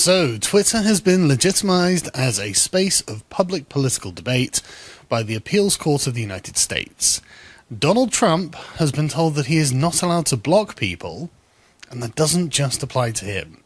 So, Twitter has been legitimized as a space of public political debate by the Appeals Court of the United States. Donald Trump has been told that he is not allowed to block people, and that doesn't just apply to him.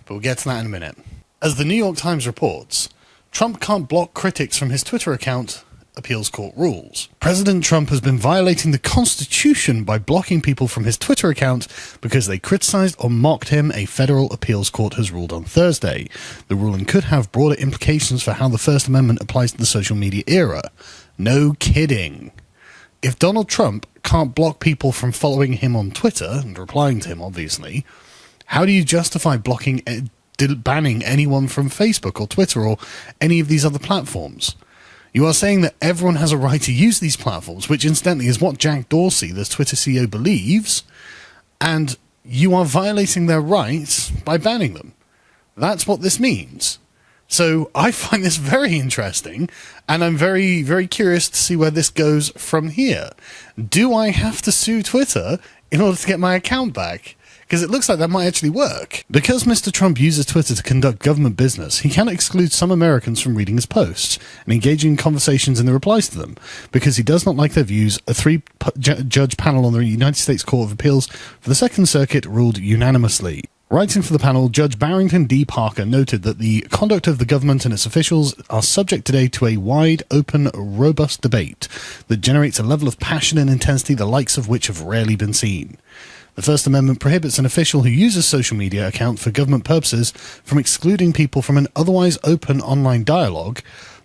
But we'll get to that in a minute. As the New York Times reports, Trump can't block critics from his Twitter account, Appeals Court rules. President Trump has been violating the Constitution by blocking people from his Twitter account because they criticized or mocked him, a federal appeals court has ruled on Thursday. The ruling could have broader implications for how the First Amendment applies to the social media era. No kidding. If Donald Trump can't block people from following him on Twitter, and replying to him obviously, how do you justify banning anyone from Facebook or Twitter or any of these other platforms? You are saying that everyone has a right to use these platforms, which incidentally is what Jack Dorsey, the Twitter CEO, believes, and you are violating their rights by banning them. That's what this means. So I find this very interesting, and I'm very, very curious to see where this goes from here. Do I have to sue Twitter in order to get my account back? Because it looks like that might actually work. Because Mr. Trump uses Twitter to conduct government business, he can exclude some Americans from reading his posts and engaging in conversations in the replies to them. Because he does not like their views, a three-judge panel on the United States Court of Appeals for the Second Circuit ruled unanimously. Writing for the panel, Judge Barrington D. Parker noted that the conduct of the government and its officials are subject today to a wide, open, robust debate that generates a level of passion and intensity the likes of which have rarely been seen. The First Amendment prohibits an official who uses social media account for government purposes from excluding people from an otherwise open online dialogue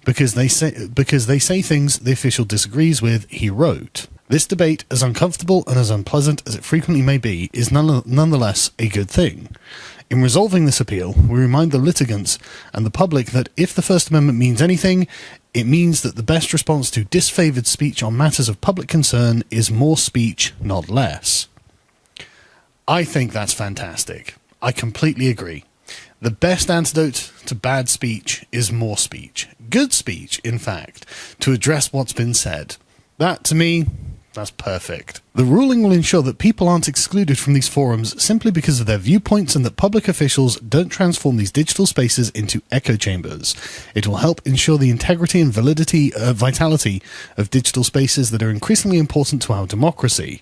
because they say things the official disagrees with, he wrote. This debate, as uncomfortable and as unpleasant as it frequently may be, is nonetheless a good thing. In resolving this appeal, we remind the litigants and the public that if the First Amendment means anything, it means that the best response to disfavored speech on matters of public concern is more speech, not less. I think that's fantastic. I completely agree. The best antidote to bad speech is more speech. Good speech, in fact, to address what's been said. That, to me, that's perfect. The ruling will ensure that people aren't excluded from these forums simply because of their viewpoints and that public officials don't transform these digital spaces into echo chambers. It will help ensure the integrity and vitality of digital spaces that are increasingly important to our democracy.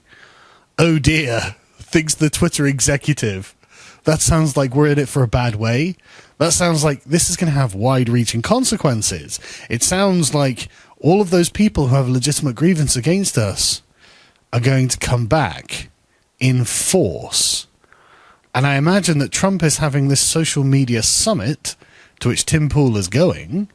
Oh dear. Thinks the Twitter executive. That sounds like we're in it for a bad way. That sounds like this is going to have wide-reaching consequences. It sounds like all of those people who have a legitimate grievance against us are going to come back in force. And I imagine that Trump is having this social media summit, to which Tim Pool is going,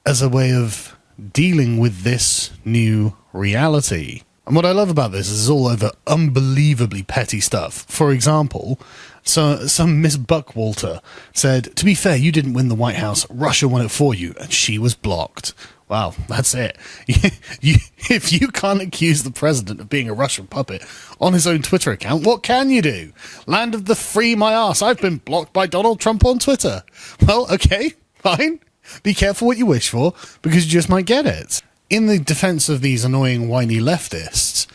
as a way of dealing with this new reality. And what I love about this is it's all over unbelievably petty stuff. For example, some Miss Buckwalter said, "To be fair, you didn't win the White House. Russia won it for you, and she was blocked." Wow, that's it. If you can't accuse the president of being a Russian puppet on his own Twitter account, what can you do? Land of the free my ass. I've been blocked by Donald Trump on Twitter. Well, okay, fine. Be careful what you wish for, because you just might get it. In the defense of these annoying, whiny leftists,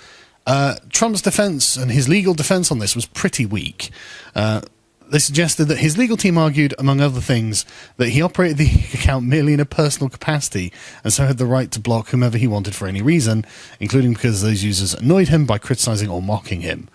Trump's defense and his legal defense on this was pretty weak. They suggested that his legal team argued, among other things, that he operated the account merely in a personal capacity and so had the right to block whomever he wanted for any reason, including because those users annoyed him by criticizing or mocking him.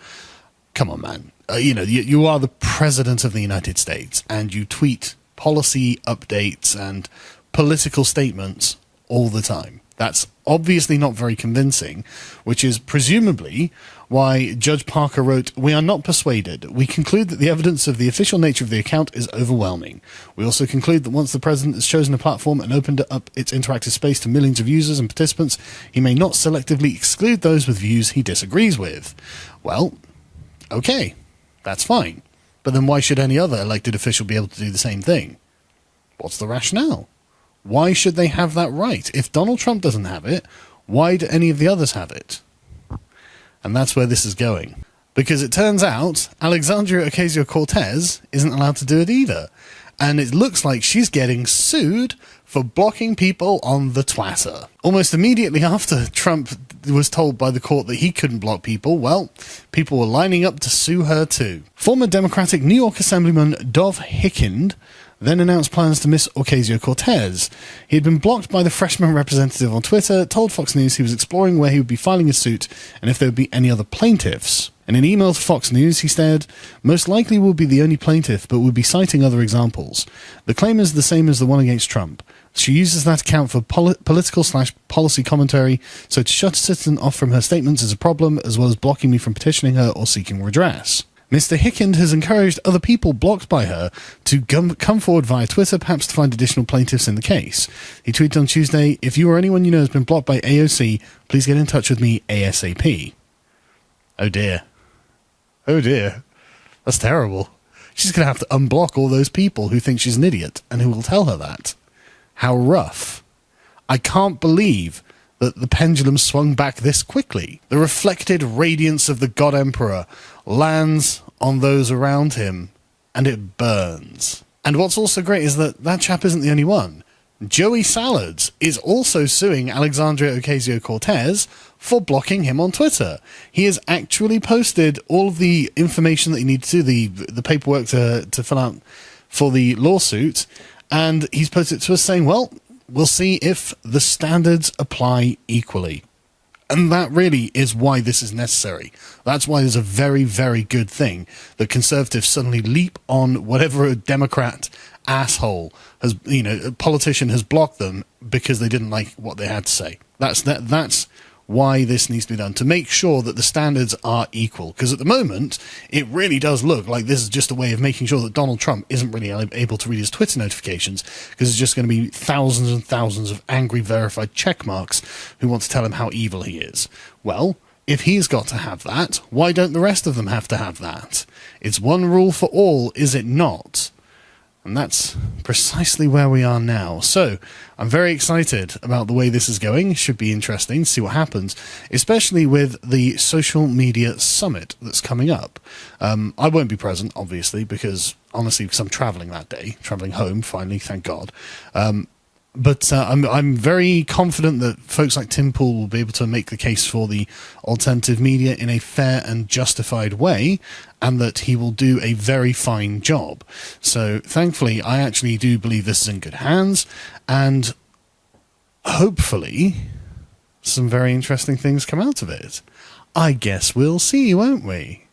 Come on, man. You are the president of the United States, and you tweet policy updates and political statements all the time. That's obviously not very convincing, which is presumably why Judge Parker wrote, "We are not persuaded. We conclude that the evidence of the official nature of the account is overwhelming. We also conclude that once the president has chosen a platform and opened up its interactive space to millions of users and participants, he may not selectively exclude those with views he disagrees with." Well, okay, that's fine. But then why should any other elected official be able to do the same thing? What's the rationale? Why should they have that right? If Donald Trump doesn't have it, why do any of the others have it? And that's where this is going. Because it turns out Alexandria Ocasio-Cortez isn't allowed to do it either. and it looks like she's getting sued for blocking people on the Twitter. Almost immediately after Trump was told by the court that he couldn't block people, well, people were lining up to sue her too. Former Democratic New York Assemblyman Dov Hikind then announced plans to miss Ocasio-Cortez. He had been blocked by the freshman representative on Twitter, told Fox News he was exploring where he would be filing a suit and if there would be any other plaintiffs. In an email to Fox News, he said, "Most likely will be the only plaintiff, but will be citing other examples. The claim is the same as the one against Trump. She uses that account for political/policy commentary, so to shut a citizen off from her statements is a problem, as well as blocking me from petitioning her or seeking redress." Mr. Hikind has encouraged other people blocked by her to come forward via Twitter, perhaps to find additional plaintiffs in the case. He tweeted on Tuesday, "If you or anyone you know has been blocked by AOC, please get in touch with me ASAP." Oh dear. Oh dear. That's terrible. She's going to have to unblock all those people who think she's an idiot and who will tell her that. How rough. I can't believe that the pendulum swung back this quickly. The reflected radiance of the God Emperor lands on those around him, and it burns. And what's also great is that that chap isn't the only one. Joey Salads is also suing Alexandria Ocasio-Cortez for blocking him on Twitter. He has actually posted all of the information that he needs to do, the paperwork to fill out for the lawsuit, and he's posted it to us saying, well, we'll see if the standards apply equally. And that really is why this is necessary. That's why there's a very, very good thing that conservatives suddenly leap on whatever a Democrat asshole has, a politician has blocked them because they didn't like what they had to say. That's why this needs to be done, to make sure that the standards are equal. Because at the moment, it really does look like this is just a way of making sure that Donald Trump isn't really able to read his Twitter notifications, because it's just going to be thousands and thousands of angry verified check marks who want to tell him how evil he is. Well, if he's got to have that, why don't the rest of them have to have that? It's one rule for all, is it not? And that's precisely where we are now. So I'm very excited about the way this is going. Should be interesting to see what happens, especially with the social media summit that's coming up. I won't be present, obviously, because I'm traveling that day, traveling home, finally, thank God. But I'm very confident that folks like Tim Pool will be able to make the case for the alternative media in a fair and justified way, and that he will do a very fine job. So thankfully, I actually do believe this is in good hands, and hopefully some very interesting things come out of it. I guess we'll see, won't we?